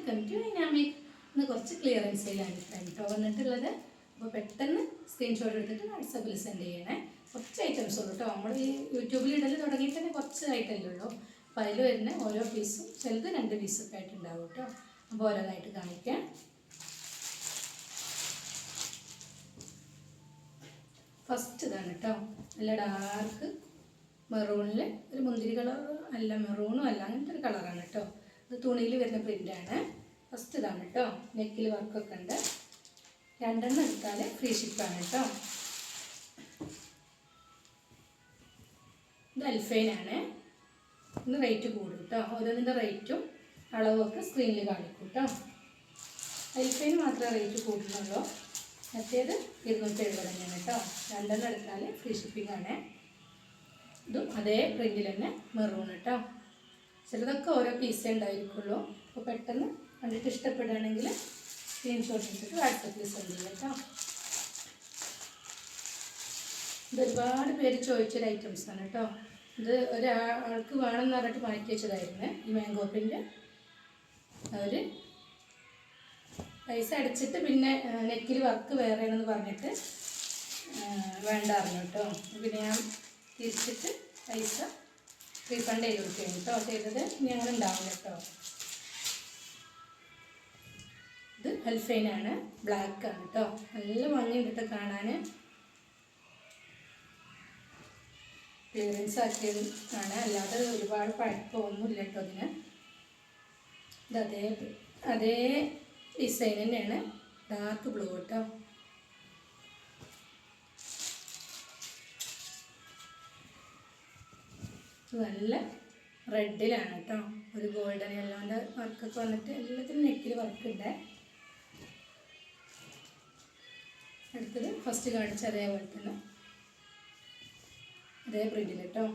Welcome to dynamic. ഇന്ന് കുറച്ച് clearance സെയിലാണ് കേട്ടോ വന്നിട്ടുള്ളത്. അപ്പോൾ പെട്ടെന്ന് സ്ക്രീൻഷോട്ട് എടുത്തിട്ട് വാട്സാപ്പിൽ സെൻഡ് ചെയ്യണേ. കുറച്ച് ഐറ്റംസ് ഉള്ളൂ കേട്ടോ. നമ്മൾ ഈ യൂട്യൂബിൽ ഇടൽ തുടങ്ങിയിട്ട് തന്നെ കുറച്ച് ആയിട്ടല്ലേ ഉള്ളൂ. അപ്പോൾ അതിൽ വരുന്ന ഓരോ പീസും ചിലത് 2 പീസൊക്കെ ആയിട്ടുണ്ടാവും കേട്ടോ. അപ്പോൾ ഓരോന്നായിട്ട് കാണിക്കാം. ഫസ്റ്റ് ഇതാണ് കേട്ടോ, നല്ല ഡാർക്ക് മെറൂണിൽ ഒരു മുന്തിരി കളർ അല്ല, മെറൂണും അല്ല, അങ്ങനത്തെ ഒരു കളറാണ് കേട്ടോ. ഇത് തുണിയിൽ വരുന്ന പ്രിൻ്റാണ്. ഫസ്റ്റ് ഇതാണ് കേട്ടോ, നെക്കിൽ വർക്കൊക്കെ ഉണ്ട്. 2 എണ്ണം എടുത്താൽ ഫ്രീ ഷിപ്പാണ് കേട്ടോ. ഇത് അൽഫൈനാണ്. ഇന്ന് റേറ്റ് കൂടും കേട്ടോ. ഓരോന്നിൻ്റെ റേറ്റും അളവൊക്കെ സ്ക്രീനിൽ കാണിക്കും കേട്ടോ. അൽഫൈന് മാത്രമേ റേറ്റ് കൂടുന്നുള്ളൂ. മറ്റേത് 270 തന്നെയാണ് കേട്ടോ. 2 എണ്ണം എടുത്താൽ ഫ്രീ ഷിപ്പിംഗ് ആണ്. ഇതും അതേ പ്രിൻറ്റിൽ തന്നെ മെറൂൺ കേട്ടോ. ചിലതൊക്കെ ഓരോ പീസേ ഉണ്ടായിരിക്കുള്ളൂ. അപ്പോൾ പെട്ടെന്ന് കണ്ടിട്ട് ഇഷ്ടപ്പെടുകയാണെങ്കിൽ സ്ക്രീൻഷോട്ട് എടുത്തിട്ട് വാട്സപ്പിൽ സെൻഡ് ചെയ്യാം കേട്ടോ. ഇതൊരുപാട് പേര് ചോദിച്ചൊരു ഐറ്റംസാണ് കേട്ടോ. ഇത് ഒരാൾക്ക് വേണമെന്ന് പറഞ്ഞിട്ട് മാറ്റി വെച്ചതായിരുന്നു ഈ മാംഗോ പ്രിൻ്റ്. അവർ പൈസ അടച്ചിട്ട് പിന്നെ നെക്കിൽ വർക്ക് വേറെയാണെന്ന് പറഞ്ഞിട്ട് വേണ്ടായിരുന്നു കേട്ടോ. പിന്നെ ഞാൻ തിരിച്ചിട്ട് പൈസ റീഫണ്ട് ചെയ്ത് കൊടുക്കുകയാണ് കേട്ടോ ചെയ്തത്. ഇനി അങ്ങനെ ഉണ്ടാവില്ല കേട്ടോ. ഇത് അൽഫൈനാണ്, ബ്ലാക്കാണ് കേട്ടോ. നല്ല ഭംഗിയുണ്ട് കേട്ടോ കാണാൻ. ക്ലിയറൻസ് ആക്കിയത് ആണ്, അല്ലാതെ ഒരുപാട് പഴക്കമൊന്നുമില്ല കേട്ടോ അതിന്. ഇത് അതേ ഡിസൈൻ തന്നെയാണ്, ഡാർക്ക് ബ്ലൂ കേട്ടോ. നല്ല റെഡിലാണ് കേട്ടോ. ഒരു ഗോൾഡൻ യെല്ലോൻ്റെ വർക്കൊക്കെ വന്നിട്ട് എല്ലാത്തിനും നെക്കിൽ വർക്കുണ്ട്. അടുത്തത് ഫസ്റ്റ് കാണിച്ച അതേപോലെ തന്നെ അതേ പ്രിൻ്റിൽ കേട്ടോ.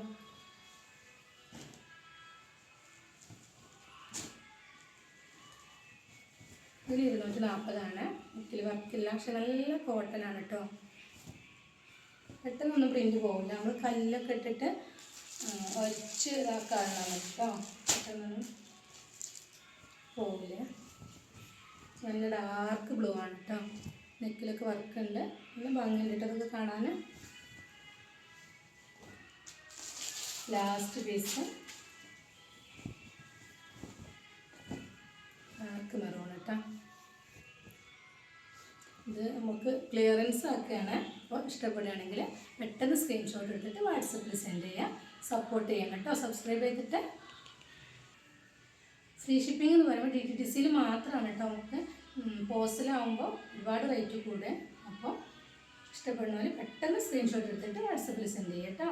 ഇതിൽ 240 നെക്കിൽ വർക്കില്ല, പക്ഷെ നല്ല കോട്ടനാണ് കേട്ടോ. പെട്ടെന്നൊന്നും പ്രിൻ്റ് പോകില്ല. നമ്മൾ കല്ലൊക്കെ ഇട്ടിട്ട് ഒരച്ച് ഇതാക്കാറുണ്ടാവും കേട്ടോ. പെട്ടെന്നൊന്നും പോവില്ല. നല്ല ഡാർക്ക് ബ്ലൂ ആണ് കേട്ടോ. നെക്കിലൊക്കെ വർക്കുണ്ട്, നല്ല ഭംഗിയുണ്ട് അതൊക്കെ കാണാൻ. ലാസ്റ്റ് പീസ് ഡാർക്ക് മെറൂൺ കേട്ടോ. ഇത് നമുക്ക് ക്ലിയറൻസ് ആക്കുകയാണ്. അപ്പോൾ ഇഷ്ടപ്പെടുകയാണെങ്കിൽ പെട്ടെന്ന് സ്ക്രീൻഷോട്ട് എടുത്തിട്ട് വാട്സപ്പിൽ സെൻഡ് ചെയ്യുക. സപ്പോർട്ട് ചെയ്യാം കേട്ടോ. സബ്സ്ക്രൈബ് ചെയ്തിട്ട്. ഫ്രീ ഷിപ്പിംഗ് എന്ന് പറയുമ്പോൾ DTDCയിൽ മാത്രമാണ് കേട്ടോ. നമുക്ക് പോസ്റ്റിലാവുമ്പോൾ ഒരുപാട് റേറ്റ് കൂടെ. അപ്പോൾ ഇഷ്ടപ്പെടുന്നവർ പെട്ടെന്ന് സ്ക്രീൻഷോട്ട് എടുത്തിട്ട് വാട്സപ്പിൽ സെൻഡ് ചെയ്യാം കേട്ടോ.